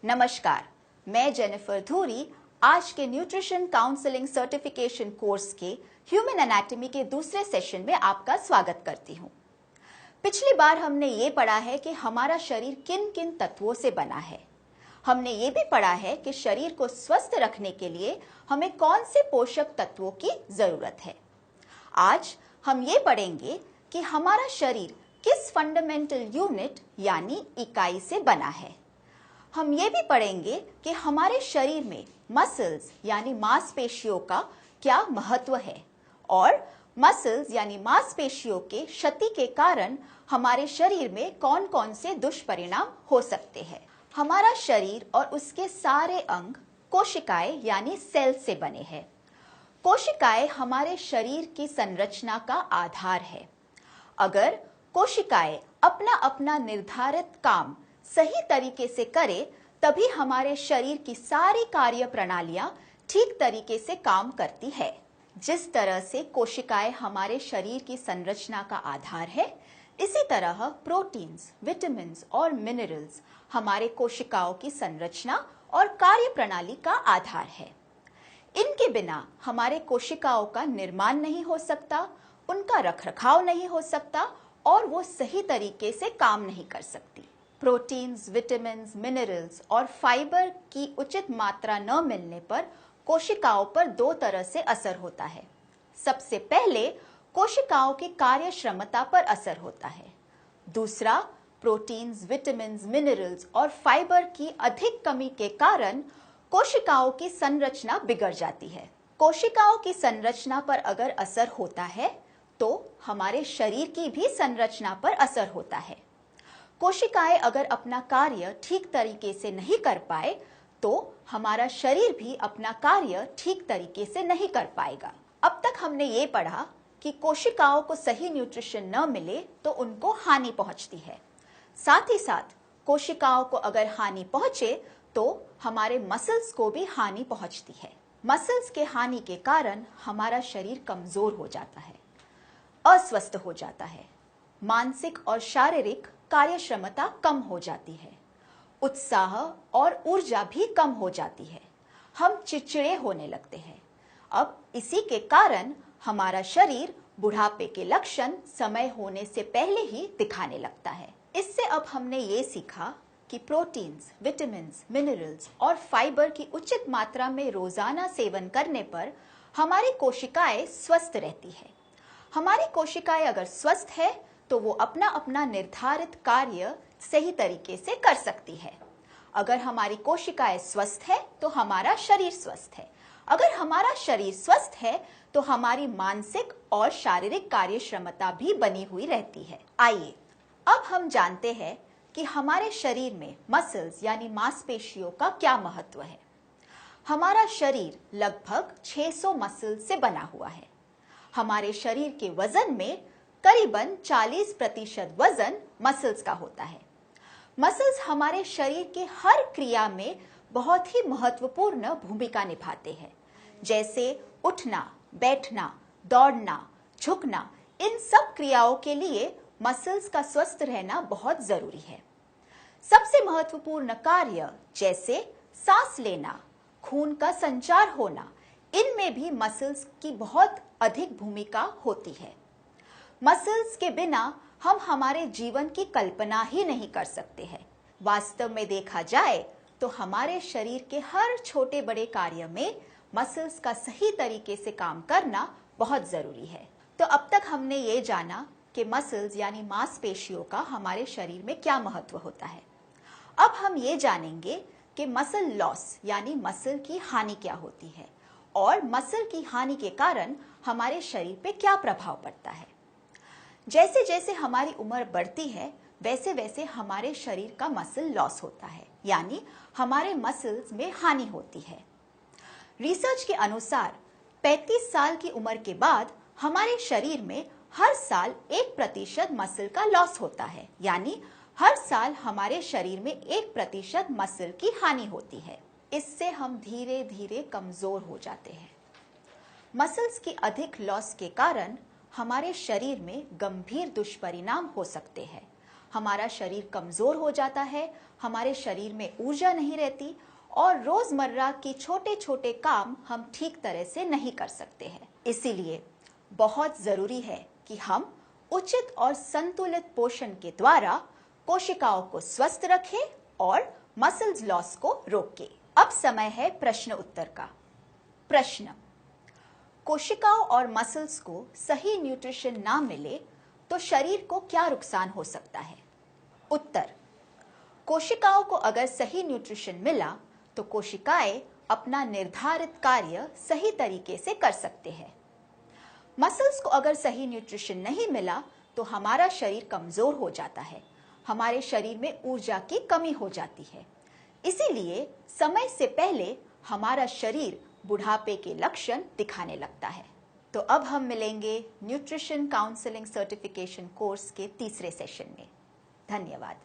नमस्कार, मैं जेनिफर धूरी आज के न्यूट्रिशन काउंसलिंग सर्टिफिकेशन कोर्स के ह्यूमन एनाटॉमी के दूसरे सेशन में आपका स्वागत करती हूँ। पिछली बार हमने ये पढ़ा है कि हमारा शरीर किन किन तत्वों से बना है। हमने ये भी पढ़ा है कि शरीर को स्वस्थ रखने के लिए हमें कौन से पोषक तत्वों की जरूरत है। आज हम ये पढ़ेंगे कि हमारा शरीर किस फंडामेंटल यूनिट यानी इकाई से बना है। हम ये भी पढ़ेंगे कि हमारे शरीर में मसल्स यानी मांसपेशियों का क्या महत्व है और मसल्स यानी मांसपेशियों के क्षति के कारण हमारे शरीर में कौन कौन से दुष्परिणाम हो सकते हैं। हमारा शरीर और उसके सारे अंग कोशिकाएं यानी सेल से बने हैं। कोशिकाएं हमारे शरीर की संरचना का आधार है। अगर कोशिकाएं अपना अपना निर्धारित काम सही तरीके से करे तभी हमारे शरीर की सारी कार्य प्रणालियां ठीक तरीके से काम करती है। जिस तरह से कोशिकाएं हमारे शरीर की संरचना का आधार है, इसी तरह प्रोटीन्स, विटामिन्स और मिनरल्स हमारे कोशिकाओं की संरचना और कार्य प्रणाली का आधार है। इनके बिना हमारे कोशिकाओं का निर्माण नहीं हो सकता, उनका रखरखाव नहीं हो सकता और वो सही तरीके से काम नहीं कर सकती। प्रोटीन्स, विटामिन्स, मिनरल्स और फाइबर की उचित मात्रा न मिलने पर कोशिकाओं पर दो तरह से असर होता है। सबसे पहले कोशिकाओं की कार्य क्षमता पर असर होता है। दूसरा, प्रोटीन्स, विटामिन्स, मिनरल्स और फाइबर की अधिक कमी के कारण कोशिकाओं की संरचना बिगड़ जाती है। कोशिकाओं की संरचना पर अगर असर होता है तो हमारे शरीर की भी संरचना पर असर होता है। कोशिकाएं अगर अपना कार्य ठीक तरीके से नहीं कर पाए तो हमारा शरीर भी अपना कार्य ठीक तरीके से नहीं कर पाएगा। अब तक हमने ये पढ़ा कि कोशिकाओं को सही न्यूट्रिशन न मिले तो उनको हानि पहुंचती है। साथ ही साथ कोशिकाओं को अगर हानि पहुंचे तो हमारे मसल्स को भी हानि पहुंचती है। मसल्स के हानि के कारण हमारा शरीर कमजोर हो जाता है, अस्वस्थ हो जाता है, मानसिक और शारीरिक कार्य क्षमता कम हो जाती है, उत्साह और ऊर्जा भी कम हो जाती है, हम चिड़चिड़े होने लगते हैं। अब इसी के कारण हमारा शरीर बुढ़ापे के लक्षण समय होने से पहले ही दिखाने लगता है। इससे अब हमने ये सीखा कि प्रोटीन्स, विटामिन्स, मिनरल्स और फाइबर की उचित मात्रा में रोजाना सेवन करने पर हमारी कोशिकाएं स्वस्थ रहती है। हमारी कोशिकाएं अगर स्वस्थ है तो वो अपना अपना निर्धारित कार्य सही तरीके से कर सकती है। अगर हमारी कोशिकाएं स्वस्थ है तो हमारा शरीर स्वस्थ है। अगर हमारा शरीर स्वस्थ है तो हमारी मानसिक और शारीरिक कार्य क्षमता भी बनी हुई रहती है। आइए अब हम जानते हैं कि हमारे शरीर में मसल्स यानी मांसपेशियों का क्या महत्व है। हमारा शरीर लगभग 600 मसल्स से बना हुआ है। हमारे शरीर के वजन में करीबन 40% वजन मसल्स का होता है। मसल्स हमारे शरीर के हर क्रिया में बहुत ही महत्वपूर्ण भूमिका निभाते हैं, जैसे उठना, बैठना, दौड़ना, झुकना। इन सब क्रियाओं के लिए मसल्स का स्वस्थ रहना बहुत जरूरी है। सबसे महत्वपूर्ण कार्य जैसे सांस लेना, खून का संचार होना, इनमें भी मसल्स की बहुत अधिक भूमिका होती है। मसल्स के बिना हम हमारे जीवन की कल्पना ही नहीं कर सकते हैं। वास्तव में देखा जाए तो हमारे शरीर के हर छोटे बड़े कार्य में मसल्स का सही तरीके से काम करना बहुत जरूरी है। तो अब तक हमने ये जाना कि मसल्स यानी मांसपेशियों का हमारे शरीर में क्या महत्व होता है। अब हम ये जानेंगे कि मसल लॉस यानी मसल की हानि क्या होती है और मसल की हानि के कारण हमारे शरीर पे क्या प्रभाव पड़ता है। जैसे जैसे हमारी उम्र बढ़ती है वैसे वैसे हमारे शरीर का मसल लॉस होता है, यानी हमारे मसल्स में हानि होती है। रिसर्च के अनुसार 35 साल की उम्र के बाद हमारे शरीर में हर साल 1% मसल का लॉस होता है, यानी हर साल हमारे शरीर में 1% मसल की हानि होती है। इससे हम धीरे धीरे कमजोर हो जाते हैं। मसल्स की अधिक लॉस के कारण हमारे शरीर में गंभीर दुष्परिणाम हो सकते हैं। हमारा शरीर कमजोर हो जाता है, हमारे शरीर में ऊर्जा नहीं रहती और रोजमर्रा की छोटे छोटे काम हम ठीक तरह से नहीं कर सकते हैं। इसीलिए बहुत जरूरी है कि हम उचित और संतुलित पोषण के द्वारा कोशिकाओं को स्वस्थ रखें और मसल्स लॉस को रोकें। अब समय है प्रश्न उत्तर का। प्रश्न: कोशिकाओं और मसल्स को सही न्यूट्रिशन ना मिले तो शरीर को क्या नुकसान हो सकता है? उत्तर: कोशिकाओं को अगर सही न्यूट्रिशन मिला तो कोशिकाएं अपना निर्धारित कार्य सही तरीके से कर सकते हैं। मसल्स को अगर सही न्यूट्रिशन नहीं मिला तो हमारा शरीर कमजोर हो जाता है, हमारे शरीर में ऊर्जा की कमी हो जाती है। इसीलिए समय से पहले हमारा शरीर बुढ़ापे के लक्षण दिखाने लगता है। तो अब हम मिलेंगे न्यूट्रिशन काउंसलिंग सर्टिफिकेशन कोर्स के तीसरे सेशन में। धन्यवाद।